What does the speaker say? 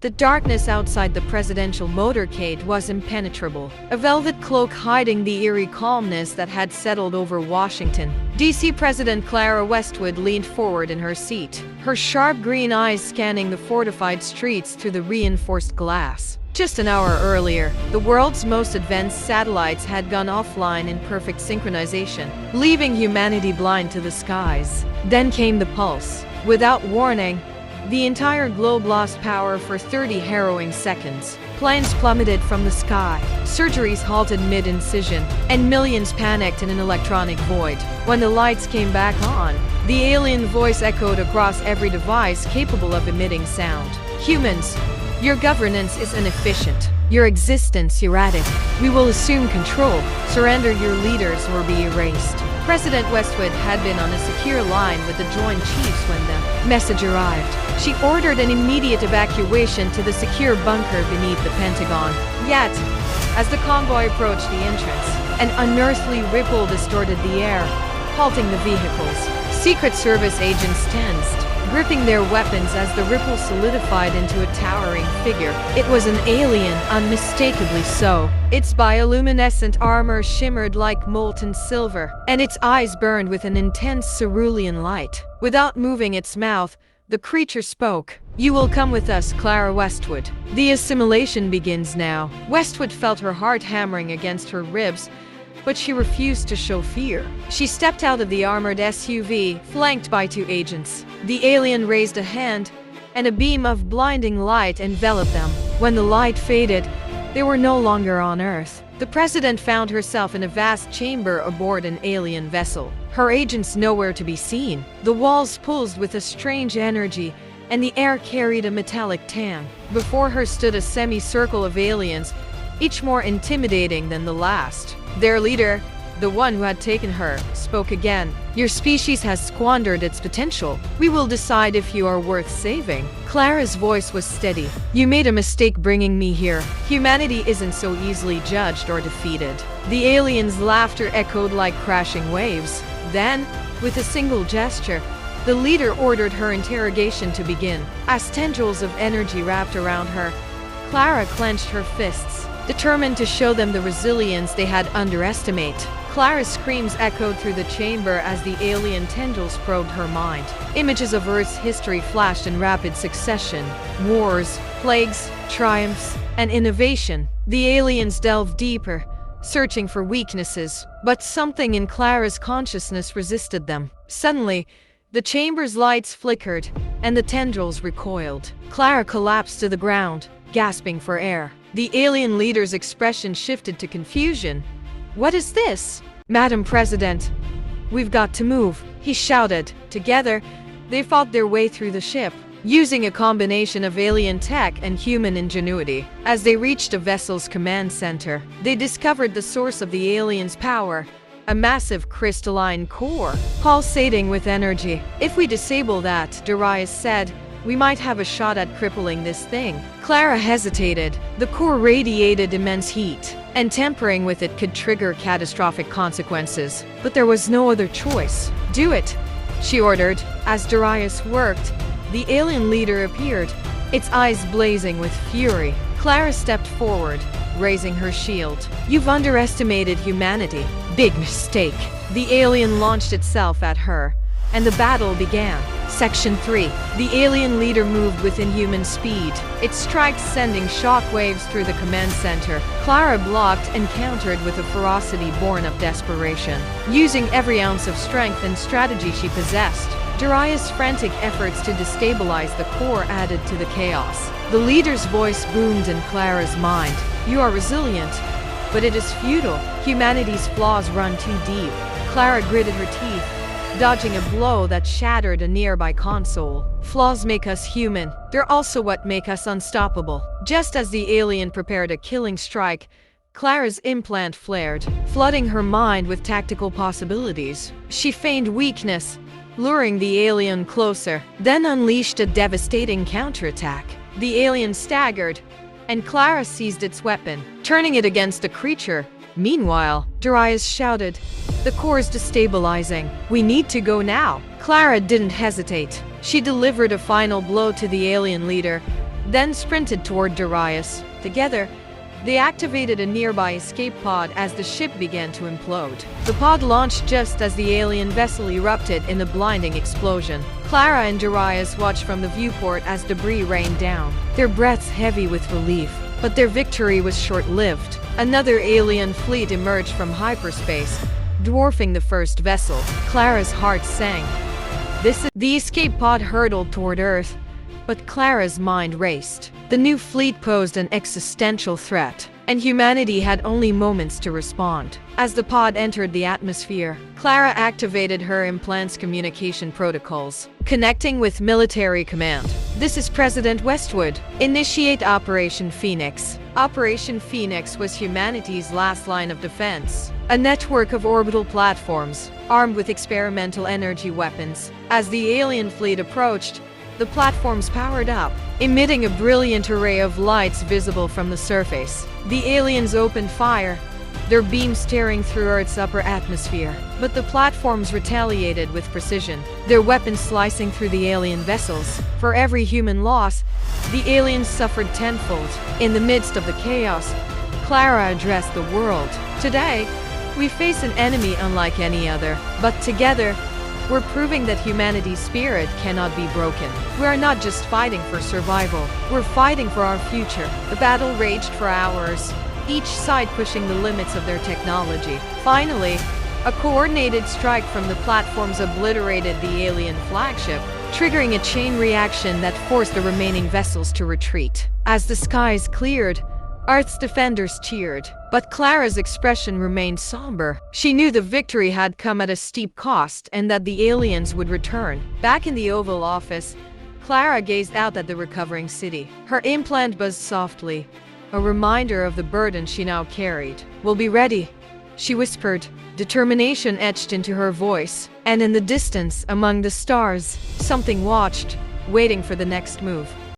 The darkness outside the presidential motorcade was impenetrable, a velvet cloak hiding the eerie calmness that had settled over Washington. D.C. President Clara Westwood leaned forward in her seat, her sharp green eyes scanning the fortified streets through the reinforced glass. Just an hour earlier, the world's most advanced satellites had gone offline in perfect synchronization, leaving humanity blind to the skies. Then came the pulse. Without warning, the entire globe lost power for 30 harrowing seconds. Planes plummeted from the sky, surgeries halted mid-incision, and millions panicked in an electronic void. When the lights came back on, the alien voice echoed across every device capable of emitting sound. "Humans, your governance is inefficient. Your existence erratic. We will assume control. Surrender your leaders or be erased." President Westwood had been on a secure line with the Joint Chiefs when the message arrived. She ordered an immediate evacuation to the secure bunker beneath the Pentagon. Yet, as the convoy approached the entrance, an unearthly ripple distorted the air, halting the vehicles. Secret Service agents tensed, gripping their weapons as the ripple solidified into a towering figure. It was an alien, unmistakably so. Its bioluminescent armor shimmered like molten silver, and its eyes burned with an intense cerulean light. Without moving its mouth, the creature spoke. "You will come with us, Clara Westwood. The assimilation begins now." Westwood felt her heart hammering against her ribs, but she refused to show fear. She stepped out of the armored SUV, flanked by two agents. The alien raised a hand, and a beam of blinding light enveloped them. When the light faded, they were no longer on Earth. The president found herself in a vast chamber aboard an alien vessel. Her agents nowhere to be seen. The walls pulsed with a strange energy, and the air carried a metallic tang. Before her stood a semicircle of aliens, each more intimidating than the last. Their leader, the one who had taken her, spoke again. "Your species has squandered its potential. We will decide if you are worth saving." Clara's voice was steady. "You made a mistake bringing me here. Humanity isn't so easily judged or defeated." The alien's laughter echoed like crashing waves. Then, with a single gesture, the leader ordered her interrogation to begin. As tendrils of energy wrapped around her, Clara clenched her fists, determined to show them the resilience they had underestimated. Clara's screams echoed through the chamber as the alien tendrils probed her mind. Images of Earth's history flashed in rapid succession. Wars, plagues, triumphs, and innovation. The aliens delved deeper, searching for weaknesses, but something in Clara's consciousness resisted them. Suddenly, the chamber's lights flickered, and the tendrils recoiled. Clara collapsed to the ground, gasping for air. The alien leader's expression shifted to confusion. "What is this?" "Madam President, we've got to move," he shouted. Together, they fought their way through the ship, using a combination of alien tech and human ingenuity. As they reached the vessel's command center, they discovered the source of the alien's power, a massive crystalline core, pulsating with energy. "If we disable that," Darius said, "we might have a shot at crippling this thing." Clara hesitated. The core radiated immense heat, and tampering with it could trigger catastrophic consequences. But there was no other choice. "Do it," she ordered. As Darius worked, the alien leader appeared, its eyes blazing with fury. Clara stepped forward, raising her shield. "You've underestimated humanity. Big mistake." The alien launched itself at her, and the battle began. Section 3. The alien leader moved with inhuman speed, its strikes sending shockwaves through the command center. Clara blocked and countered with a ferocity born of desperation, using every ounce of strength and strategy she possessed. Darius' frantic efforts to destabilize the core added to the chaos. The leader's voice boomed in Clara's mind. "You are resilient, but it is futile. Humanity's flaws run too deep." Clara gritted her teeth, dodging a blow that shattered a nearby console. "Flaws make us human. They're also what make us unstoppable." Just as the alien prepared a killing strike, Clara's implant flared, flooding her mind with tactical possibilities. She feigned weakness, luring the alien closer, then unleashed a devastating counterattack. The alien staggered, and Clara seized its weapon, turning it against the creature. Meanwhile, Darius shouted, "The core's destabilizing. We need to go now." Clara didn't hesitate. She delivered a final blow to the alien leader, then sprinted toward Darius. Together, they activated a nearby escape pod as the ship began to implode. The pod launched just as the alien vessel erupted in a blinding explosion. Clara and Darius watched from the viewport as debris rained down, their breaths heavy with relief. But their victory was short-lived. Another alien fleet emerged from hyperspace, dwarfing the first vessel. Clara's heart sank. The escape pod hurtled toward Earth, but Clara's mind raced. The new fleet posed an existential threat, and humanity had only moments to respond. As the pod entered the atmosphere, Clara activated her implant's communication protocols, connecting with military command. "This is President Westwood. Initiate Operation Phoenix." Operation Phoenix was humanity's last line of defense, a network of orbital platforms, armed with experimental energy weapons. As the alien fleet approached, the platforms powered up, emitting a brilliant array of lights visible from the surface. The aliens opened fire, their beams tearing through Earth's upper atmosphere. But the platforms retaliated with precision, their weapons slicing through the alien vessels. For every human loss, the aliens suffered tenfold. In the midst of the chaos, Clara addressed the world. "Today, we face an enemy unlike any other, but together, we're proving that humanity's spirit cannot be broken. We are not just fighting for survival, we're fighting for our future." The battle raged for hours, each side pushing the limits of their technology. Finally, a coordinated strike from the platforms obliterated the alien flagship, triggering a chain reaction that forced the remaining vessels to retreat. As the skies cleared, Earth's defenders cheered, but Clara's expression remained somber. She knew the victory had come at a steep cost and that the aliens would return. Back in the Oval Office, Clara gazed out at the recovering city. Her implant buzzed softly, a reminder of the burden she now carried. "We'll be ready," she whispered, determination etched into her voice. And in the distance, among the stars, something watched, waiting for the next move.